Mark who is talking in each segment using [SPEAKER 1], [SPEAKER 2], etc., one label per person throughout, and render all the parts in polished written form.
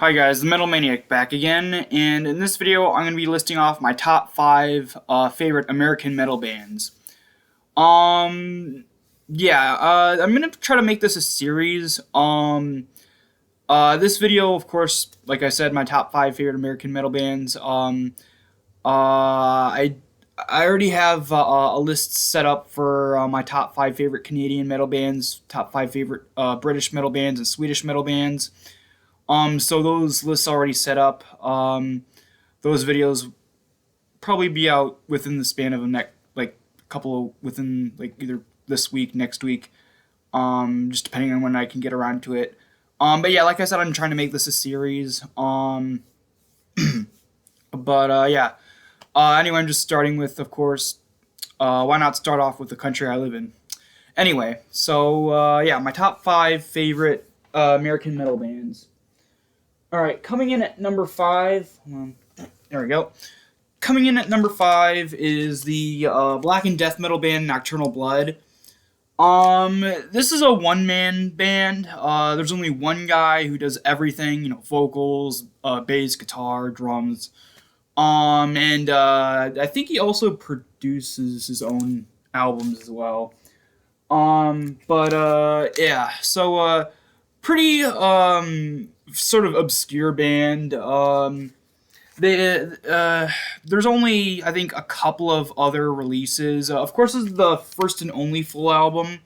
[SPEAKER 1] Hi guys, the Metal Maniac back again, and in this video I'm going to be listing off my top 5 favorite American metal bands. Um, I'm going to try to make this a series. This video, of course, like I said, my top 5 favorite American metal bands. I already have a list set up for my top 5 favorite Canadian metal bands, top 5 favorite British metal bands, and Swedish metal bands. So those lists already set up. Those videos probably be out within the span of a within like either this week, next week, just depending on when I can get around to it. But yeah, like I said, I'm trying to make this a series. Anyway, I'm just starting with, of course, why not start off with the country I live in? Anyway, my top 5 favorite American metal bands. All right, coming in at number 5. There we go. Coming in at number 5 is the black and death metal band Nocturnal Blood. This is a one-man band. There's only one guy who does everything. Vocals, bass, guitar, drums. I think he also produces his own albums as well. Pretty sort of obscure band. There's only, I think, a couple of other releases. Of course, this is the first and only full album.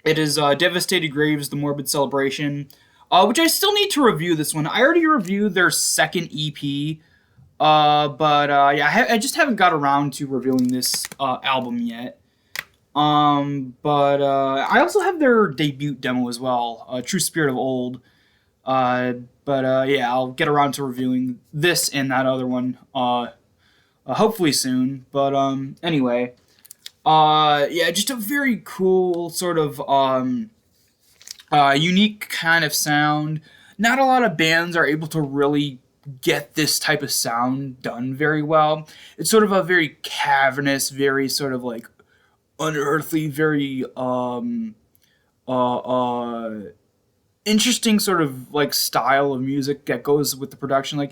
[SPEAKER 1] It is Devastated Graves, The Morbid Celebration, which I still need to review this one. I already reviewed their second EP, I just haven't got around to reviewing this album yet. I also have their debut demo as well, True Spirit of Old. I'll get around to reviewing this and that other one, hopefully soon. Just a very cool sort of, unique kind of sound. Not a lot of bands are able to really get this type of sound done very well. It's sort of a very cavernous, very sort of like unearthly, very interesting sort of like style of music that goes with the production. It's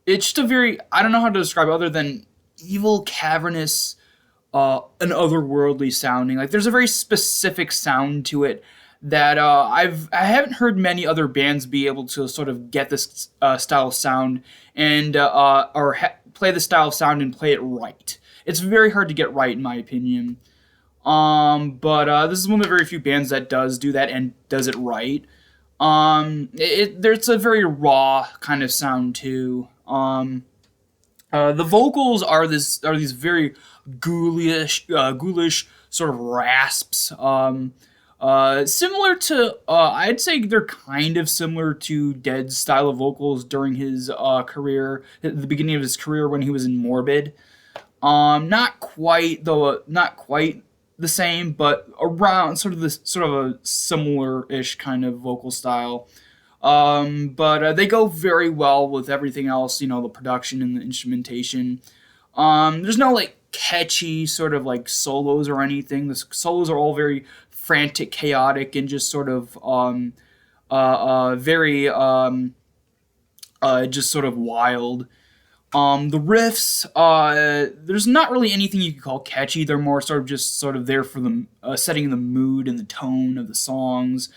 [SPEAKER 1] just a very, I don't know how to describe it other than evil, cavernous, and otherworldly sounding. Like there's a very specific sound to it that I haven't heard many other bands be able to sort of get this style of sound and play the style of sound and play it right. It's very hard to get right, in my opinion. This is one of the very few bands that does do that and does it right. There's a very raw kind of sound too. The vocals are these very ghoulish sort of rasps. Similar to, I'd say they're kind of similar to Dead's style of vocals during his career, at the beginning of his career when he was in Morbid. Not quite the same, but around sort of a similar-ish kind of vocal style. They go very well with everything else, the production and the instrumentation. There's no like catchy sort of like solos or anything. The solos are all very frantic, chaotic, and just sort of very just sort of wild. The riffs, there's not really anything you could call catchy. They're more sort of there for the setting the mood and the tone of the songs,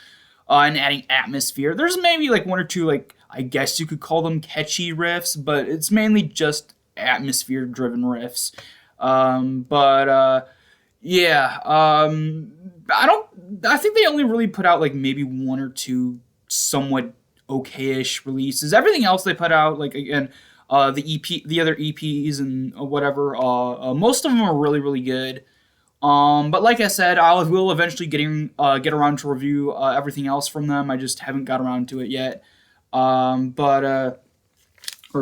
[SPEAKER 1] and adding atmosphere. There's maybe like one or two, like I guess you could call them catchy riffs, but it's mainly just atmosphere-driven riffs. I think they only really put out like maybe one or two somewhat okay-ish releases. Everything else they put out, like again, the other EPs and whatever, most of them are really, really good. But like I said, I will eventually get around to review everything else from them. I just haven't got around to it yet. Or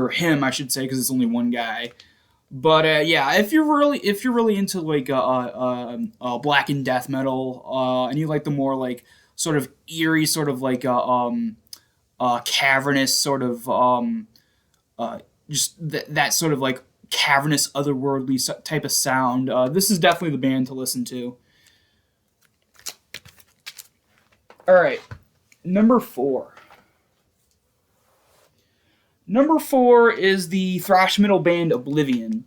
[SPEAKER 1] him, I should say, because it's only one guy. If you're really into like black and death metal, and you like the more like sort of eerie, sort of like cavernous sort of just that sort of like cavernous, otherworldly type of sound, this is definitely the band to listen to. All right, number four. Number four is the thrash metal band Oblivion.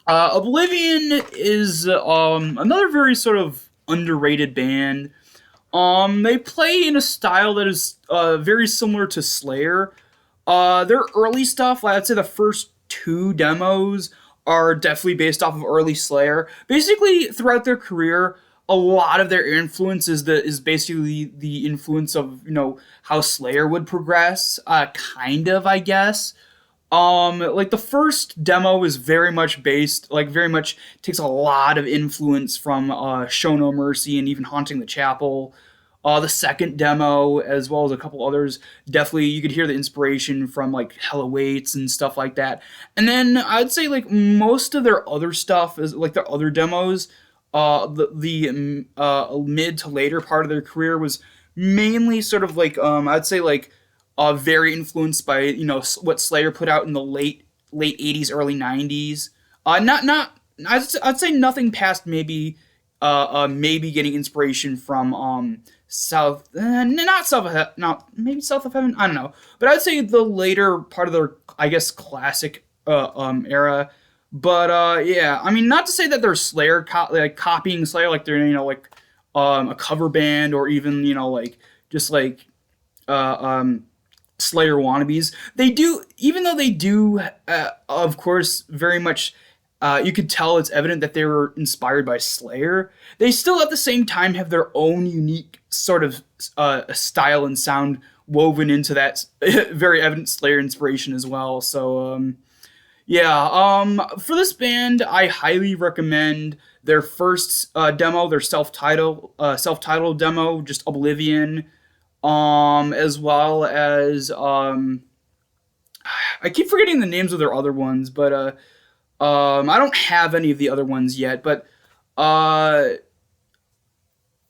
[SPEAKER 1] Oblivion is another very sort of underrated band. They play in a style that is very similar to Slayer. Their early stuff, like I'd say the first two demos, are definitely based off of early Slayer. Basically, throughout their career, a lot of their influence is basically the influence of how Slayer would progress. Kind of, I guess. Like the first demo is very much based, like very much takes a lot of influence from Show No Mercy and even Haunting the Chapel. The second demo, as well as a couple others, definitely you could hear the inspiration from like Hell Awaits and stuff like that. And then I'd say like most of their other stuff is like their other demos. The mid to later part of their career was mainly sort of like I'd say like very influenced by what Slayer put out in the late 80s, early 90s. Not I'd say nothing past maybe getting inspiration from maybe South of Heaven, I don't know, but I'd say the later part of their, I guess, classic era. But yeah, I mean, not to say that they're Slayer like copying Slayer, like they're a cover band, or even like just like uh, um Slayer wannabes. They do, even though they do, of course, very much. You could tell it's evident that they were inspired by Slayer. They still, at the same time, have their own unique sort of style and sound woven into that very evident Slayer inspiration as well. So, yeah, for this band, I highly recommend their first demo, their self-titled demo, just Oblivion, as well as I keep forgetting the names of their other ones, but I don't have any of the other ones yet, but I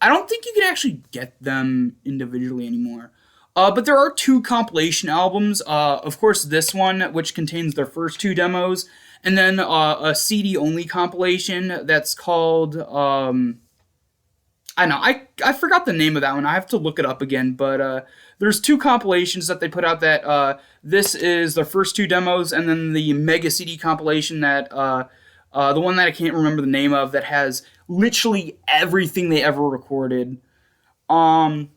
[SPEAKER 1] don't think you can actually get them individually anymore. But there are two compilation albums. Of course, this one, which contains their first two demos, and then a CD only compilation that's called I know I forgot the name of that one. I have to look it up again. But there's two compilations that they put out. That this is their first two demos, and then the mega CD compilation that the one that I can't remember the name of, that has literally everything they ever recorded. Um,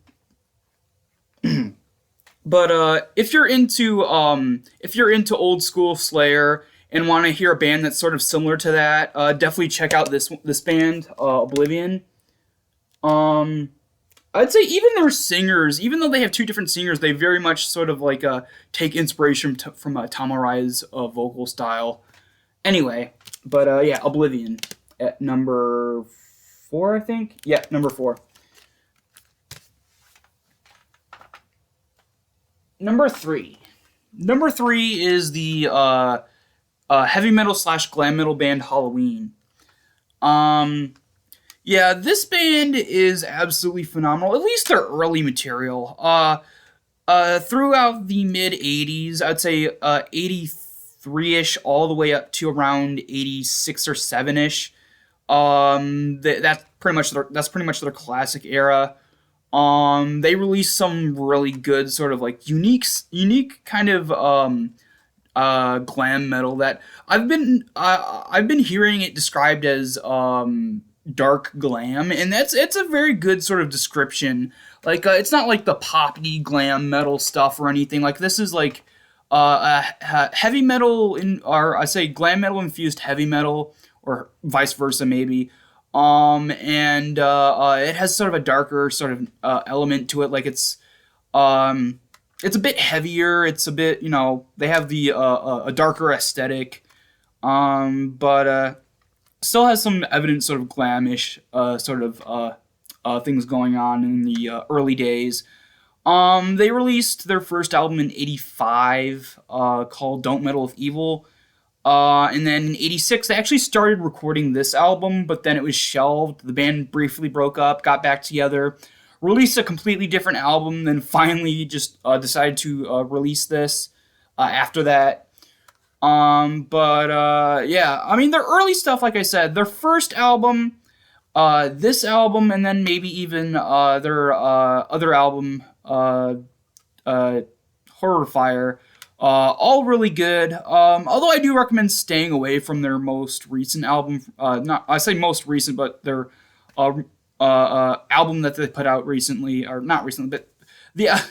[SPEAKER 1] but if you're into old school Slayer and want to hear a band that's sort of similar to that, definitely check out this band, Oblivion. Um, I'd say even their singers, even though they have two different singers, they very much sort of like take inspiration from Tamarai's vocal style. Anyway, but yeah, Oblivion at number four, I think. Yeah, number four. Number three. Number three is the heavy metal slash glam metal band Halloween. Um, yeah, this band is absolutely phenomenal. At least their early material. Throughout the mid '80s, I'd say 83ish, all the way up to around '86 or '7 ish. That's pretty much their classic era. They released some really good sort of like unique kind of glam metal that I've been hearing it described as dark glam, and it's a very good sort of description. Like it's not like the poppy glam metal stuff or anything. Like this is like heavy metal or I say glam metal infused heavy metal, or vice versa maybe. And it has sort of a darker sort of element to it. Like it's a bit heavier. It's a bit, they have the a darker aesthetic, but still has some evident sort of glamish sort of things going on in the early days. They released their first album in '85 called Don't Meddle with Evil. And then in '86, they actually started recording this album, but then it was shelved. The band briefly broke up, got back together, released a completely different album, then finally just decided to release this after that. But yeah, I mean, their early stuff, like I said, their first album, This album, and then maybe even their other album, uh, Horror Fire, all really good. Although I do recommend staying away from their most recent album. Not I say most recent, but their uh, album that they put out recently, or not recently, but the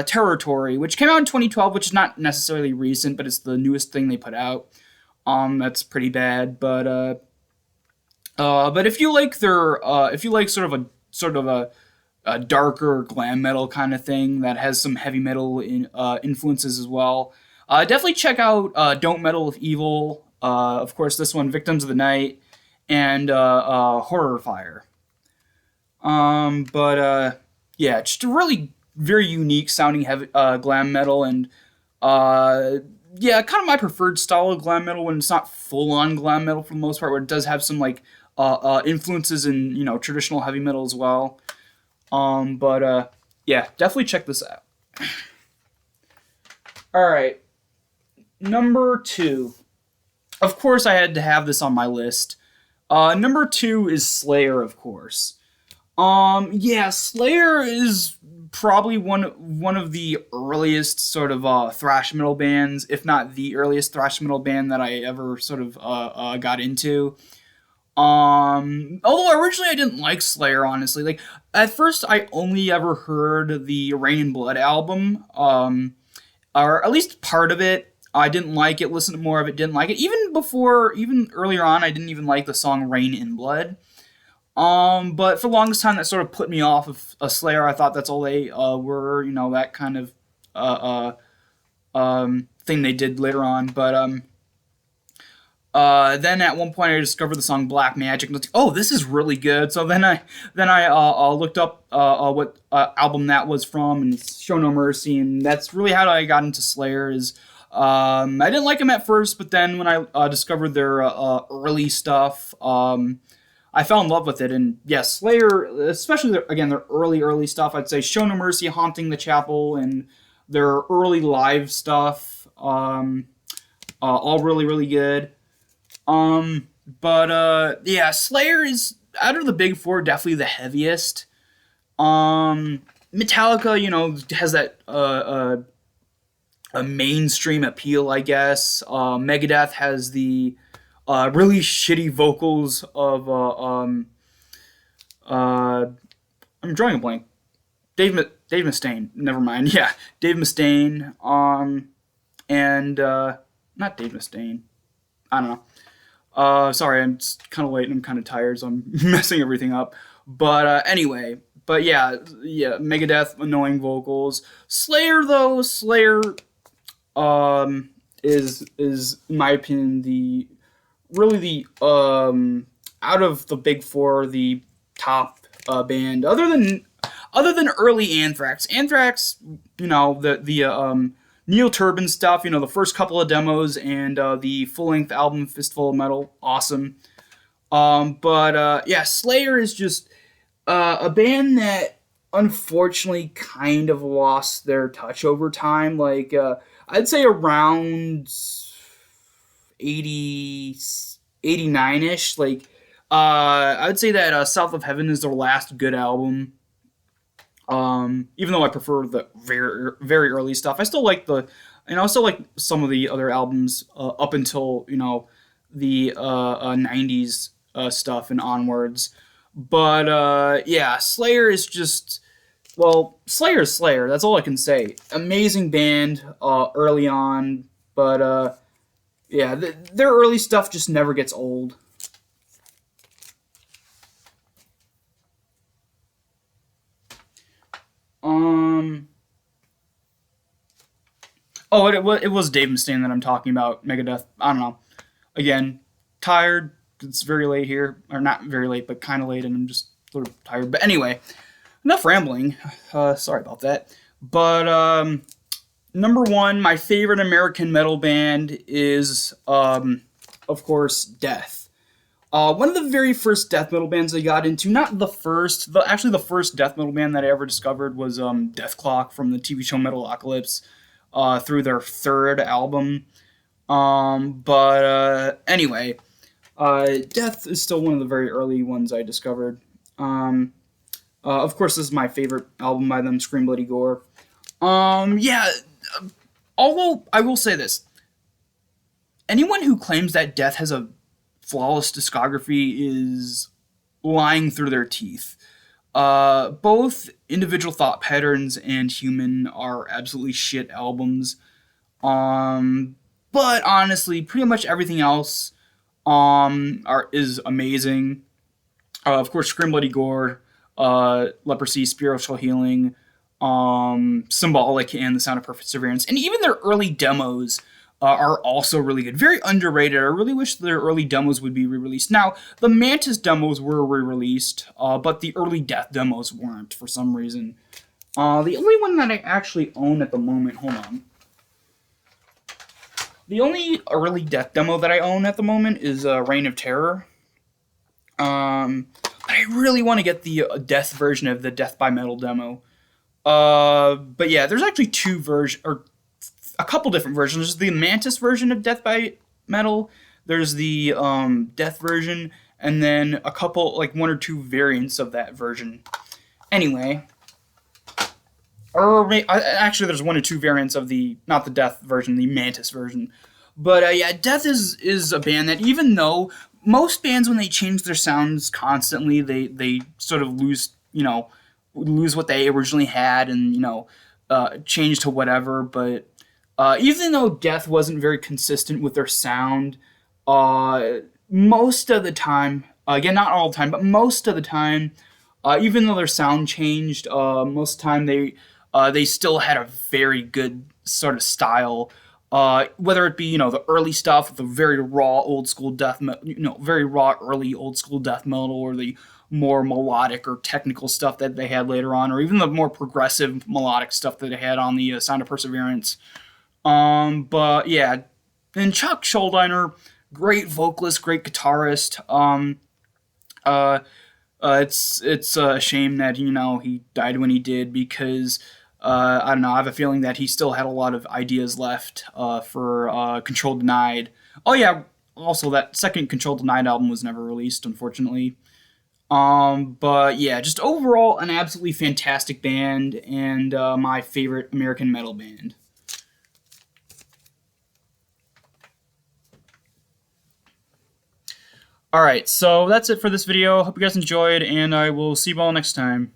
[SPEAKER 1] Territory, which came out in 2012, which is not necessarily recent, but it's the newest thing they put out. That's pretty bad, but if you like sort of a darker glam metal kind of thing that has some heavy metal influences as well, definitely check out Don't Meddle with Evil. Of course, this one, Victims of the Night, and Horror Fire. Yeah, just a really very unique sounding heavy glam metal, and uh, yeah, kind of my preferred style of glam metal when it's not full on glam metal for the most part, where it does have some like influences in traditional heavy metal as well. Yeah, definitely check this out. All right, number two. Of course, I had to have this on my list. Number two is Slayer, of course. Yeah, Slayer is probably one of the earliest sort of thrash metal bands, if not the earliest thrash metal band that I ever sort of got into. Although originally I didn't like Slayer, honestly. Like at first, I only ever heard the Rain and Blood album, or at least part of it. I didn't like it. Listened to more of it, didn't like it. Even earlier on, I didn't even like the song Rain in Blood. But for the longest time, that sort of put me off of a Slayer. I thought that's all they were, that kind of thing they did later on. But then at one point I discovered the song Black Magic, and I was like, oh, this is really good. So then I looked up what album that was from, and it's Show No Mercy, and that's really how I got into Slayer. I didn't like them at first, but then when I discovered their early stuff, I fell in love with it. And yeah, Slayer, especially their early stuff, I'd say Show No Mercy, Haunting the Chapel, and their early live stuff, all really, really good. Yeah, Slayer is, out of the big four, definitely the heaviest. Metallica, has that a mainstream appeal, I guess. Megadeth has the really shitty vocals of I'm drawing a blank. Dave Mustaine. Never mind. Yeah, Dave Mustaine. And not Dave Mustaine. I don't know. Sorry, I'm kind of late and I'm kind of tired, so I'm messing everything up. Anyway, Megadeth, annoying vocals. Slayer, though, is in my opinion the out of the big four, the top band, other than early Anthrax. Anthrax, the Neil Turbin stuff, the first couple of demos and the full length album Fistful of Metal, awesome. Slayer is just a band that unfortunately kind of lost their touch over time. Like I'd say around 80, 89-ish. Like I would say that South of Heaven is their last good album. Even though I prefer the very very early stuff, I still like some of the other albums up until the 90s stuff and onwards. Slayer is just, well, Slayer is Slayer. That's all I can say. Amazing band early on, but their early stuff just never gets old. Oh, it was Dave Mustaine that I'm talking about. Megadeth. I don't know. Again, tired. It's very late here, or not very late, but kind of late, and I'm just a little tired. But anyway, enough rambling. Sorry about that. But number one, my favorite American metal band is, of course, Death. One of the very first death metal bands I got into, not the first, actually the first death metal band that I ever discovered was Death Clock from the TV show Metalocalypse, through their third album. Anyway, Death is still one of the very early ones I discovered. Of course, this is my favorite album by them, Scream Bloody Gore. Yeah, although I will say this, anyone who claims that Death has a flawless discography is lying through their teeth. Both Individual Thought Patterns and Human are absolutely shit albums. But honestly, pretty much everything else is amazing. Of course, Scream Bloody Gore, Leprosy, Spiritual Healing, Symbolic, and The Sound of Perseverance, and even their early demos are also really good. Very underrated. I really wish their early demos would be re-released. Now, the Mantis demos were re-released, but the early Death demos weren't for some reason. The only one that I actually own at the moment, hold on. The only early Death demo that I own at the moment is Reign of Terror. But I really want to get the Death version of the Death by Metal demo. But yeah, there's actually two versions, or a couple different versions. There's the Mantis version of Death by Metal. There's the Death version, and then a couple, like one or two variants of that version. Anyway, or actually, there's one or two variants of the, not the Death version, the Mantis version. But yeah, Death is a band that, even though most bands, when they change their sounds constantly, they sort of lose what they originally had, and change to whatever. But even though Death wasn't very consistent with their sound, most of the time, again, not all the time, but most of the time, even though their sound changed, most of the time they still had a very good sort of style. Whether it be the early stuff, the very raw old school death metal, very raw early old school death metal, or the more melodic or technical stuff that they had later on, or even the more progressive melodic stuff that they had on the Sound of Perseverance. But yeah, and Chuck Schuldiner, great vocalist, great guitarist. It's a shame that he died when he did, because I don't know, I have a feeling that he still had a lot of ideas left for Control Denied. Oh yeah, also that second Control Denied album was never released, unfortunately. But yeah, just overall an absolutely fantastic band, and my favorite American metal band. Alright, so that's it for this video. Hope you guys enjoyed, and I will see you all next time.